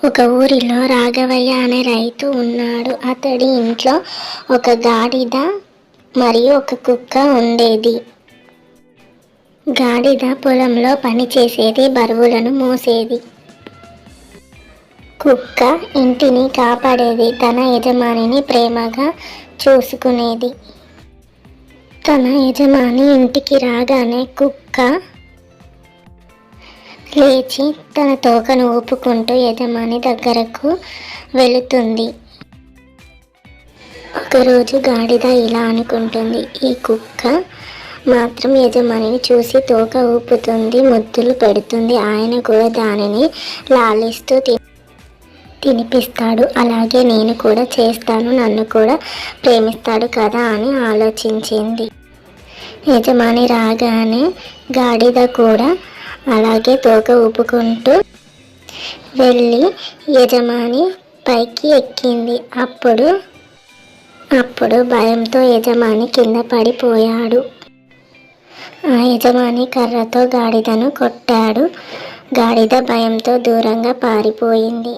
ఒక ఊరిలో రాఘవయ్య అనే రైతు ఉన్నాడు. అతడి ఇంట్లో ఒక గాడిద మరియు ఒక కుక్క ఉండేది. గాడిద పొలంలో పని చేసేది, బరువులను మోసేది. కుక్క ఇంటిని కాపాడేది, తన యజమానిని ప్రేమగా చూసుకునేది. తన యజమాని ఇంటికి రాగానే కుక్క లేచి తన తోకను ఊపుకుంటూ యజమాని దగ్గరకు వెళుతుంది. ఒకరోజు గాడిద ఇలా అనుకుంటుంది, ఈ కుక్క మాత్రం యజమానిని చూసి తోక ఊపుతుంది, ముద్దులు పెడుతుంది. ఆయన కూడా దానిని లాలిస్తూ తినిపిస్తాడు. అలాగే నేను కూడా చేస్తాను, నన్ను కూడా ప్రేమిస్తాడు కదా అని ఆలోచించింది. యజమాని రాగానే గాడిద కూడా అలాగే తోక ఊపుకుంటూ వెళ్ళి యజమాని పైకి ఎక్కింది. అప్పుడు భయంతో యజమాని కింద పడిపోయాడు. ఆ యజమాని కర్రతో గాడిదను కొట్టాడు. గాడిద భయంతో దూరంగా పారిపోయింది.